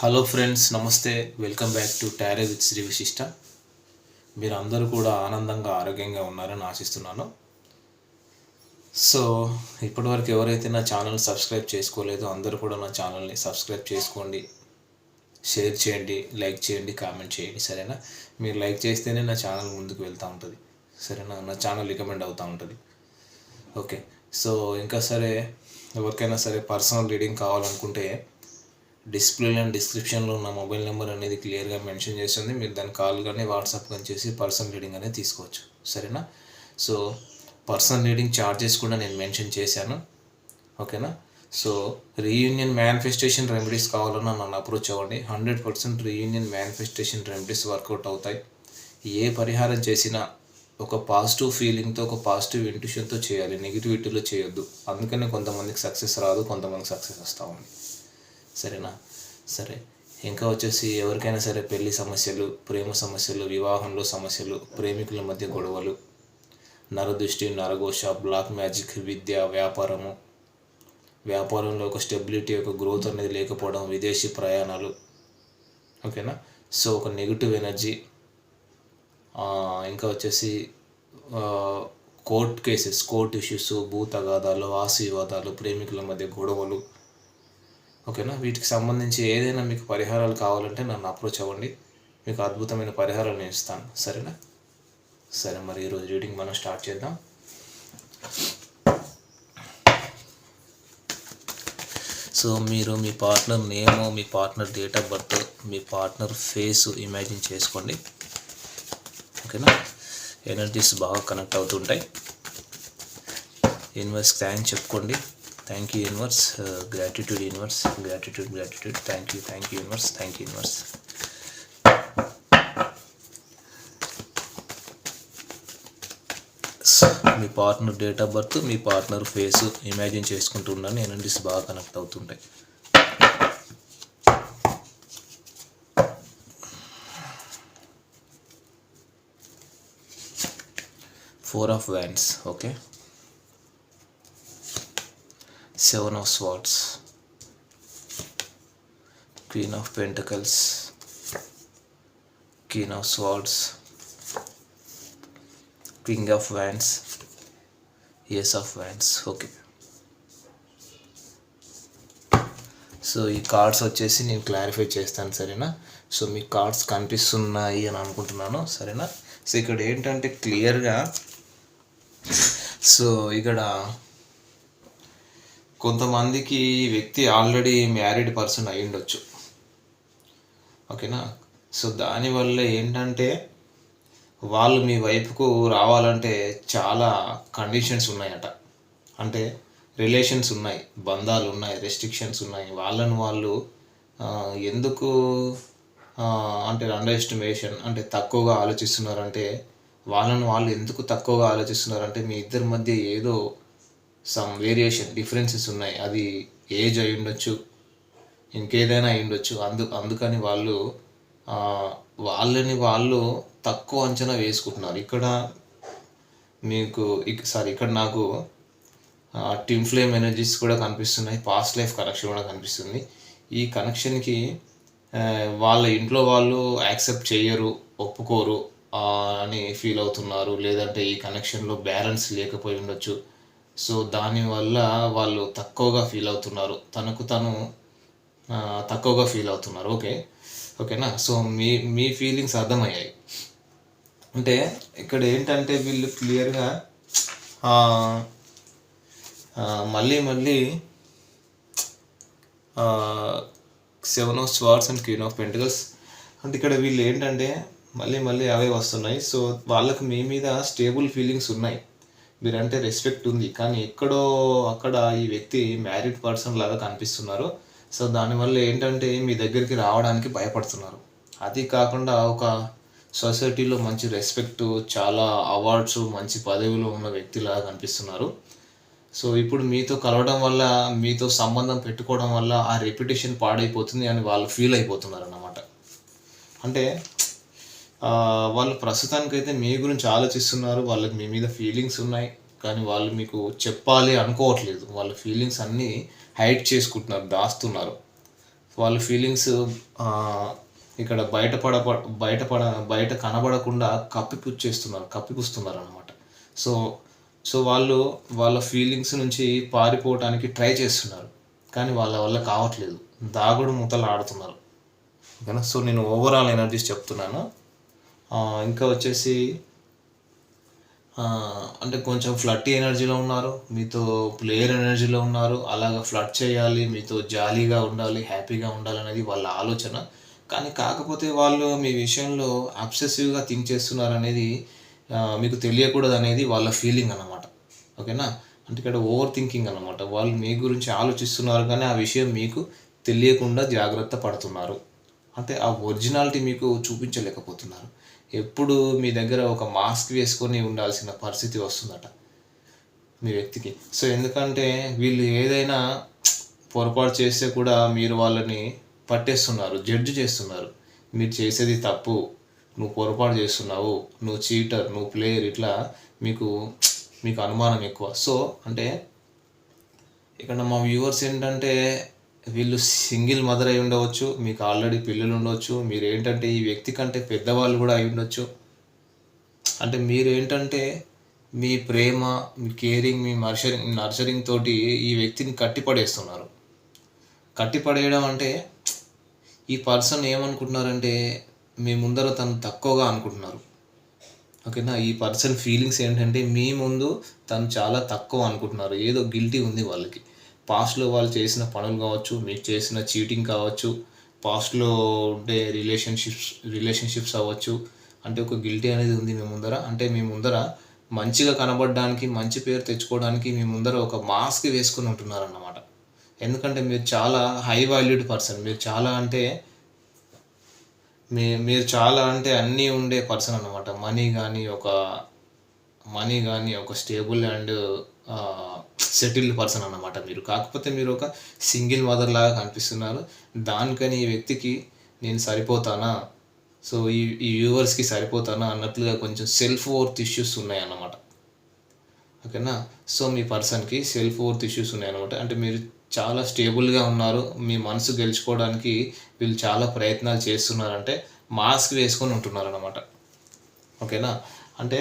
Hello friends, నమస్తే. Welcome back to tarot with Shri Vishishta. మీరు అందరూ కూడా ఆనందంగా ఆరోగ్యంగా ఉన్నారని ఆశిస్తున్నాను. సో ఇప్పటివరకు ఎవరైతే నా ఛానల్ సబ్స్క్రైబ్ చేసుకోలేదో అందరూ కూడా నా ఛానల్ని సబ్స్క్రైబ్ చేసుకోండి, షేర్ చేయండి, లైక్ చేయండి, కామెంట్ చేయండి. సరేనా? మీరు లైక్ చేస్తేనే నా ఛానల్ ముందుకు వెళ్తూ ఉంటుంది. సరేనా? నా ఛానల్ రికమెండ్ అవుతూ ఉంటుంది. ఓకే. సో ఇంకా సరే, ఎవరికైనా సరే పర్సనల్ రీడింగ్ కావాలనుకుంటే డిస్ప్లేలో అండ్ డిస్క్రిప్షన్లో ఉన్న మొబైల్ నెంబర్ అనేది క్లియర్గా మెన్షన్ చేస్తుంది. మీరు దాన్ని కాల్ కానీ వాట్సాప్ కానీ చేసి పర్సనల్ రీడింగ్ అనేది తీసుకోవచ్చు. సరేనా? సో పర్సనల్ రీడింగ్ ఛార్జెస్ కూడా నేను మెన్షన్ చేశాను. ఓకేనా? సో రీయూనియన్ మేనిఫెస్టేషన్ రెమెడీస్ కావాలన్నా నన్ను అప్రోచ్ అవ్వండి. 100% రీయూనియన్ మేనిఫెస్టేషన్ రెమెడీస్ వర్కౌట్ అవుతాయి. ఏ పరిహారం చేసినా ఒక పాజిటివ్ ఫీలింగ్తో, ఒక పాజిటివ్ ఇంట్యూషన్తో చేయాలి, నెగిటివిటీలో చేయొద్దు. అందుకనే కొంతమందికి సక్సెస్ రాదు, కొంతమందికి సక్సెస్ వస్తూ ఉంది. సరేనా? సరే, ఇంకా వచ్చేసి ఎవరికైనా సరే పెళ్లి సమస్యలు, ప్రేమ సమస్యలు, వివాహంలో సమస్యలు, ప్రేమికుల మధ్య గొడవలు, నరదృష్టి, నరఘోష, బ్లాక్ మ్యాజిక్, విద్య, వ్యాపారంలో ఒక స్టెబిలిటీ, ఒక గ్రోత్ అనేది లేకపోవడం, విదేశీ ప్రయాణాలు. ఓకేనా? సో ఒక నెగిటివ్ ఎనర్జీ, ఇంకా వచ్చేసి కోర్ట్ కేసెస్, కోర్ట్ ఇష్యూస్, భూ తగాదాలు, ఆశీర్వాదాలు, ప్రేమికుల మధ్య గొడవలు. ఓకేనా? వీటికి సంబంధించి ఏదైనా మీకు పరిహారాలు కావాలంటే నన్ను అప్రోచ్ అవ్వండి. మీకు అద్భుతమైన పరిహారాలు నేను ఇస్తాను. సరేనా? సరే, మరి ఈరోజు రీడింగ్ మనం స్టార్ట్ చేద్దాం. సో మీరు మీ పార్ట్నర్ నేమ్, మీ పార్ట్నర్ డేట్ ఆఫ్ బర్త్, మీ పార్ట్నర్ ఫేస్ ఇమాజిన్ చేసుకోండి. ఓకేనా? ఎనర్జీస్ బాగా కనెక్ట్ అవుతుంటాయి. యూనివర్స్ థ్యాంక్స్ చెప్పుకోండి. Thank you universe, gratitude universe, gratitude, thank you universe, thank you universe. మీ పార్ట్నర్ డేట్ ఆఫ్ బర్త్, మీ పార్ట్నర్ ఫేస్ ఇమాజిన్ చేసుకుంటూ ఉన్నాను. ఎనర్జీస్ బాగా కనెక్ట్ అవుతుంటాయి. Four of Wands. Okay. Seven of Swords, Queen of Pentacles, King of Swords, King of Wands, Ace of Wands. Okay. So ఈ cards వచ్చేసి నేను clarify చేస్తాను. సరేనా? సో మీ కార్డ్స్ కనిపిస్తున్నాయి అని అనుకుంటున్నాను. సరేనా? సో ఇక్కడ ఏంటంటే క్లియర్గా, సో ఇక్కడ కొంతమందికి ఈ వ్యక్తి ఆల్రెడీ మ్యారీడ్ పర్సన్ అయి ఉండొచ్చు. ఓకేనా? సో దానివల్ల ఏంటంటే వాళ్ళు మీ వైపుకు రావాలంటే చాలా కండిషన్స్ ఉన్నాయట. అంటే రిలేషన్స్ ఉన్నాయి, బంధాలు ఉన్నాయి, రెస్ట్రిక్షన్స్ ఉన్నాయి. వాళ్ళను వాళ్ళు ఎందుకు అంటే అండర్ ఎస్టిమేషన్, అంటే తక్కువగా ఆలోచిస్తున్నారంటే, వాళ్ళను వాళ్ళు ఎందుకు తక్కువగా ఆలోచిస్తున్నారంటే మీ ఇద్దరి మధ్య ఏదో సమ్ వేరియేషన్, డిఫరెన్సెస్ ఉన్నాయి. అది ఏజ్ అయి ఉండొచ్చు, ఇంకేదైనా అయి ఉండొచ్చు. అందుకని వాళ్ళని వాళ్ళు తక్కువ అంచనా వేసుకుంటున్నారు. ఇక్కడ నాకు టిమ్ ఫ్లేమ్ ఎనర్జీస్ కూడా కనిపిస్తున్నాయి. పాస్ట్ లైఫ్ కనెక్షన్ కూడా కనిపిస్తుంది. ఈ కనెక్షన్కి వాళ్ళ ఇంట్లో వాళ్ళు యాక్సెప్ట్ చేయరు, ఒప్పుకోరు అని ఫీల్ అవుతున్నారు. లేదంటే ఈ కనెక్షన్లో బ్యాలెన్స్ లేకపోయి ఉండొచ్చు. సో దానివల్ల వాళ్ళు తక్కువగా ఫీల్ అవుతున్నారు, తనకు తను తక్కువగా ఫీల్ అవుతున్నారు. ఓకేనా? సో మీ ఫీలింగ్స్ అర్థమయ్యాయి. అంటే ఇక్కడ ఏంటంటే వీళ్ళు క్లియర్గా మళ్ళీ seven of swords and queen of pentacles. అంటే ఇక్కడ వీళ్ళు ఏంటంటే మళ్ళీ అవే వస్తున్నాయి. సో వాళ్ళకు మీ మీద స్టేబుల్ ఫీలింగ్స్ ఉన్నాయి, మీరంటే రెస్పెక్ట్ ఉంది. కానీ ఎక్కడో అక్కడ ఈ వ్యక్తి మ్యారీడ్ పర్సన్ లాగా కనిపిస్తున్నారు. సో దానివల్ల ఏంటంటే మీ దగ్గరికి రావడానికి భయపడుతున్నారు. అది కాకుండా ఒక సొసైటీలో మంచి రెస్పెక్ట్, చాలా అవార్డ్స్, మంచి పదవిలో ఉన్న వ్యక్తిలాగా కనిపిస్తున్నారు. సో ఇప్పుడు మీతో కలవడం వల్ల, మీతో సంబంధం పెట్టుకోవడం వల్ల ఆ రెప్యుటేషన్ పాడైపోతుంది అని వాళ్ళు ఫీల్ అయిపోతున్నారు అన్నమాట. అంటే వాళ్ళు ప్రస్తుతానికైతే మీ గురించి ఆలోచిస్తున్నారు, వాళ్ళకి మీ మీద ఫీలింగ్స్ ఉన్నాయి, కానీ వాళ్ళు మీకు చెప్పాలి అనుకోవట్లేదు. వాళ్ళ ఫీలింగ్స్ అన్నీ హైడ్ చేసుకుంటున్నారు, దాస్తున్నారు. వాళ్ళ ఫీలింగ్స్ ఇక్కడ బయట కనబడకుండా కప్పిపుస్తున్నారు అనమాట. సో సో వాళ్ళు వాళ్ళ ఫీలింగ్స్ నుంచి పారిపోవడానికి ట్రై చేస్తున్నారు, కానీ వాళ్ళ వల్ల కావట్లేదు, దాగుడు మూతలు ఆడుతున్నారు. ఓకేనా. సో నేను ఓవరాల్ ఎనర్జీస్ చెప్తున్నాను. ఇంకా వచ్చేసి అంటే కొంచెం ఫ్లర్టీ ఎనర్జీలో ఉన్నారు, మీతో ప్లేయర్ ఎనర్జీలో ఉన్నారు. అలాగా ఫ్లర్ట్ చేయాలి, మీతో జాలీగా ఉండాలి, హ్యాపీగా ఉండాలనేది వాళ్ళ ఆలోచన. కానీ కాకపోతే వాళ్ళు మీ విషయంలో అబ్సెసివ్గా థింక్ చేస్తున్నారు అనేది మీకు తెలియకూడదు అనేది వాళ్ళ ఫీలింగ్ అన్నమాట. ఓకేనా. అంటే ఇక్కడ ఓవర్ థింకింగ్ అన్నమాట. వాళ్ళు మీ గురించి ఆలోచిస్తున్నారు, కానీ ఆ విషయం మీకు తెలియకుండా జాగ్రత్త పడుతున్నారు. అంటే ఆ ఒరిజినాలిటీ మీకు చూపించలేకపోతున్నారు. ఎప్పుడు మీ దగ్గర ఒక మాస్క్ వేసుకొని ఉండాల్సిన పరిస్థితి వస్తుందట మీ వ్యక్తికి. సో ఎందుకంటే వీళ్ళు ఏదైనా పొరపాటు చేస్తే కూడా మీరు వాళ్ళని పట్టేస్తున్నారు, జడ్జి చేస్తున్నారు. మీరు చేసేది తప్పు, నువ్వు పొరపాటు చేస్తున్నావు, నువ్వు చీటర్, నువ్వు ప్లేయర్, ఇట్లా మీకు మీకు అనుమానం ఎక్కువ. సో అంటే ఇక్కడ మా వ్యూవర్స్ ఏంటంటే వీళ్ళు సింగిల్ మదర్ అయి ఉండవచ్చు, మీకు ఆల్రెడీ పిల్లలు ఉండవచ్చు, మీరు ఏంటంటే ఈ వ్యక్తి కంటే పెద్దవాళ్ళు కూడా అయి ఉండొచ్చు. అంటే మీరు ఏంటంటే మీ ప్రేమ, మీ కేరింగ్, మీ నర్చరింగ్ తోటి ఈ వ్యక్తిని కట్టిపడేస్తున్నారు. కట్టిపడేయడం అంటే ఈ పర్సన్ ఏమనుకుంటున్నారంటే మీ ముందర తను తక్కువగా అనుకుంటున్నారు. ఓకేనా. ఈ పర్సన్ ఫీలింగ్స్ ఏంటంటే మీ ముందు తను చాలా తక్కువ అనుకుంటున్నారు, ఏదో గిల్టీ ఉంది వాళ్ళకి. పాస్ట్లో వాళ్ళు చేసిన పనులు కావచ్చు, మీకు చేసిన చీటింగ్ కావచ్చు, పాస్ట్లో ఉండే రిలేషన్షిప్స్ అవ్వచ్చు. అంటే ఒక గిల్టీ అనేది ఉంది మీ ముందర. అంటే మీ ముందర మంచిగా కనబడడానికి, మంచి పేరు తెచ్చుకోవడానికి మీ ముందర ఒక మాస్క్ వేసుకొని ఉంటున్నారన్నమాట. ఎందుకంటే మీరు చాలా హై వాల్యూడ్ పర్సన్, మీరు చాలా అంటే అన్నీ ఉండే పర్సన్ అన్నమాట. మనీ కానీ ఒక స్టేబుల్ అండ్ సెటిల్డ్ పర్సన్ అన్నమాట మీరు. కాకపోతే మీరు ఒక సింగిల్ మదర్ లాగా కనిపిస్తున్నారు. దానికని ఈ వ్యక్తికి నేను సరిపోతానా, సో ఈ వ్యూవర్స్కి సరిపోతానా అన్నట్లుగా కొంచెం సెల్ఫ్ వర్త్ ఇష్యూస్ ఉన్నాయన్నమాట. ఓకేనా. సో మీ పర్సన్కి సెల్ఫ్ వర్త్ ఇష్యూస్ ఉన్నాయన్నమాట. అంటే మీరు చాలా స్టేబుల్గా ఉన్నారు, మీ మనసు గెలుచుకోవడానికి వీళ్ళు చాలా ప్రయత్నాలు చేస్తున్నారంటే మాస్క్ వేసుకొని ఉంటున్నారు అన్నమాట. ఓకేనా. అంటే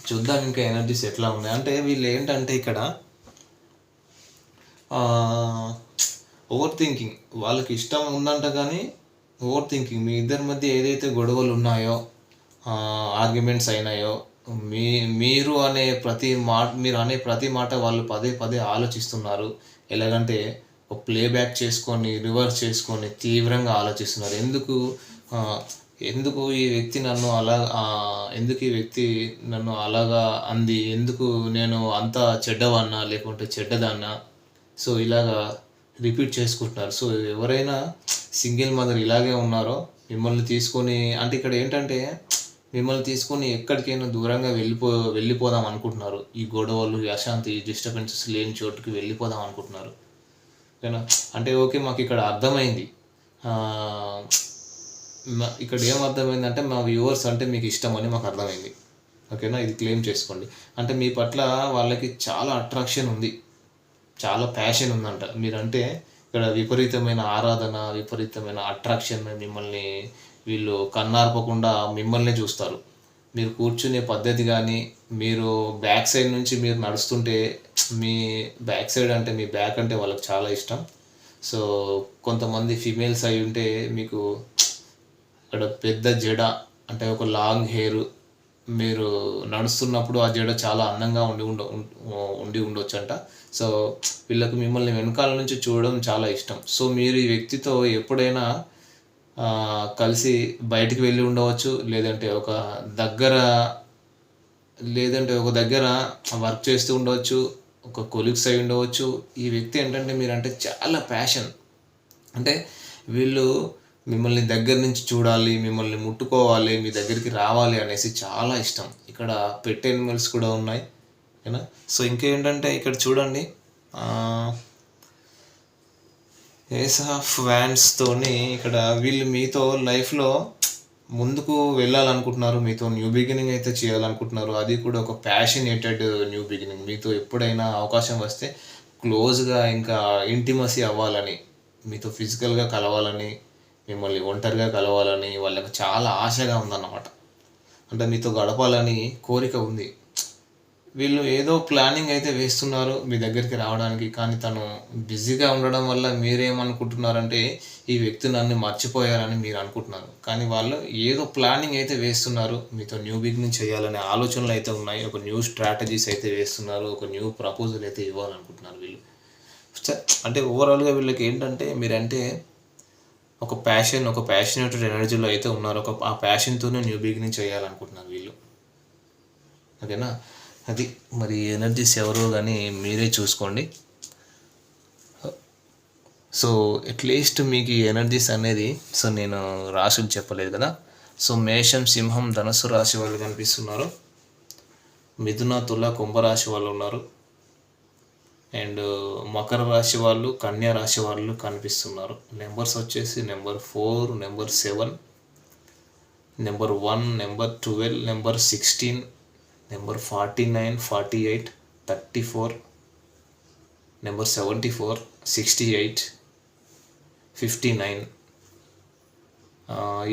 చూద్దాం ఇంకా ఎనర్జీస్ ఎట్లా ఉన్నాయి. అంటే వీళ్ళు ఏంటంటే ఇక్కడ ఓవర్ థింకింగ్, వాళ్ళకి ఇష్టం ఉందంట కానీ ఓవర్ థింకింగ్. మీ ఇద్దరి మధ్య ఏదైతే గొడవలు ఉన్నాయో, ఆర్గ్యుమెంట్స్ అయినాయో, మీరు అనే ప్రతి మాట వాళ్ళు పదే పదే ఆలోచిస్తున్నారు. ఎలాగంటే ఒక ప్లేబ్యాక్ చేసుకొని, రివర్స్ చేసుకొని తీవ్రంగా ఆలోచిస్తున్నారు. ఎందుకు ఈ వ్యక్తి నన్ను అలాగా అంది, ఎందుకు నేను అంత చెడ్డవాన్నా లేకుంటే చెడ్డదాన్నా, సో ఇలాగా రిపీట్ చేసుకుంటున్నారు. సో ఎవరైనా సింగిల్ మదర్ ఇలాగే ఉన్నారో మిమ్మల్ని తీసుకొని, అంటే ఇక్కడ ఏంటంటే మిమ్మల్ని తీసుకొని ఎక్కడికైనా దూరంగా వెళ్ళిపోదాం అనుకుంటున్నారు. ఈ గొడవలు, అశాంతి, డిస్టర్బెన్సెస్ లేని చోటుకి వెళ్ళిపోదాం అనుకుంటున్నారు. ఓకేనా. అంటే ఓకే, మాకు ఇక్కడ అర్థమైంది. ఇక్కడ ఏం అర్థమైందంటే మా వ్యూవర్స్ అంటే మీకు ఇష్టం అని మాకు అర్థమైంది. ఓకేనా. ఇది క్లెయిమ్ చేసుకోండి. అంటే మీ పట్ల వాళ్ళకి చాలా అట్రాక్షన్ ఉంది, చాలా ప్యాషన్ ఉందంట. మీరంటే ఇక్కడ విపరీతమైన ఆరాధన, విపరీతమైన అట్రాక్షన్. మిమ్మల్ని వీళ్ళు కన్నార్పకుండా మిమ్మల్ని చూస్తారు. మీరు కూర్చునే పద్ధతి కానీ, మీరు బ్యాక్ సైడ్ నుంచి మీరు నడుస్తుంటే, మీ బ్యాక్ సైడ్ అంటే మీ బ్యాక్ అంటే వాళ్ళకి చాలా ఇష్టం. సో కొంతమంది ఫీమేల్స్ అయి ఉంటే మీకు ఇక్కడ పెద్ద జడ, అంటే ఒక లాంగ్ హెయిర్, మీరు నడుస్తున్నప్పుడు ఆ జడ చాలా అందంగా ఉండి ఉండొచ్చు అంట. సో వీళ్ళకి మిమ్మల్ని వెనకాల నుంచి చూడడం చాలా ఇష్టం. సో మీరు ఈ వ్యక్తితో ఎప్పుడైనా కలిసి బయటికి వెళ్ళి ఉండవచ్చు, లేదంటే ఒక దగ్గర వర్క్ చేస్తూ ఉండవచ్చు, ఒక కొలీగ్స్ అయి ఉండవచ్చు. ఈ వ్యక్తి ఏంటంటే మీరంటే చాలా ప్యాషన్. అంటే వీళ్ళు మిమ్మల్ని దగ్గర నుంచి చూడాలి, మిమ్మల్ని ముట్టుకోవాలి, మీ దగ్గరికి రావాలి అనేసి చాలా ఇష్టం. ఇక్కడ పెట్ యానిమల్స్ కూడా ఉన్నాయి. ఓకేనా. సో ఇంకేంటంటే ఇక్కడ చూడండి, ఏస్ ఆఫ్ వ్యాండ్స్తోని ఇక్కడ వీళ్ళు మీతో లైఫ్లో ముందుకు వెళ్ళాలనుకుంటున్నారు, మీతో న్యూ బిగినింగ్ అయితే చేయాలనుకుంటున్నారు. అది కూడా ఒక ప్యాషనేటెడ్ న్యూ బిగినింగ్. మీతో ఎప్పుడైనా అవకాశం వస్తే క్లోజ్గా ఇంకా ఇంటిమసీ అవ్వాలని, మీతో ఫిజికల్గా కలవాలని, మిమ్మల్ని ఒంటరిగా కలవాలని వాళ్ళకి చాలా ఆశగా ఉందన్నమాట. అంటే మీతో గడపాలని కోరిక ఉంది. వీళ్ళు ఏదో ప్లానింగ్ అయితే వేస్తున్నారు మీ దగ్గరికి రావడానికి. కానీ తను బిజీగా ఉండడం వల్ల మీరేమనుకుంటున్నారంటే ఈ వ్యక్తి నన్ను మర్చిపోయారని మీరు అనుకుంటున్నారు. కానీ వాళ్ళు ఏదో ప్లానింగ్ అయితే వేస్తున్నారు. మీతో న్యూ బిగినింగ్ చేయాలనే ఆలోచనలు అయితే ఉన్నాయి. ఒక న్యూ స్ట్రాటజీస్ అయితే వేస్తున్నారు. ఒక న్యూ ప్రపోజల్ అయితే ఇవ్వాలనుకుంటున్నారు వీళ్ళు. అంటే ఓవరాల్గా వీళ్ళకి ఏంటంటే మీరంటే ఒక ప్యాషనేటెడ్ ఎనర్జీలో అయితే ఉన్నారు. ఆ ప్యాషన్తోనే న్యూ బిగినింగ్ చేయాలనుకుంటున్నారు వీళ్ళు. ఓకేనా? అది మరి ఎనర్జీస్ ఎవరో కానీ మీరే చూసుకోండి. సో అట్లీస్ట్ మీకు ఈ ఎనర్జీస్ అనేది నేను రాశులు చెప్పలేదు కదా. సో మేషం, సింహం, ధనుసు రాశి వాళ్ళు కనిపిస్తున్నారు. మిథున, తుల, కుంభరాశి వాళ్ళు ఉన్నారు. అండ్ మకర రాశి వాళ్ళు, కన్యా రాశి వాళ్ళు కనిపిస్తున్నారు. నెంబర్స్ వచ్చేసి number 4, number 7, number 1, number 12, number 16, number 49, 48, 34, number 74, 68, 59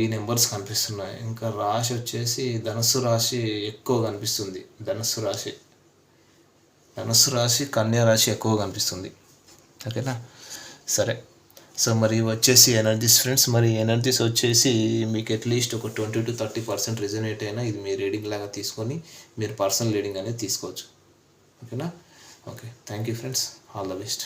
ఈ నెంబర్స్ కనిపిస్తున్నాయి. ఇంకా రాశి వచ్చేసి ధనుస్సు రాశి ఎక్కువ కనిపిస్తుంది. ధనుస్సు రాశి, కన్యా రాశి ఎక్కువ కనిపిస్తుంది. ఓకేనా? సరే. సో మరి వచ్చేసి ఎనర్జీస్ ఫ్రెండ్స్. మరి ఎనర్జీస్ వచ్చేసి మీకు అట్లీస్ట్ ఒక 20-30% రిజనేట్ అయినా ఇది మీ రీడింగ్ లాగా తీసుకొని మీరు పర్సనల్ రీడింగ్ అనేది తీసుకోవచ్చు. ఓకేనా? Okay, thank you friends. All the best.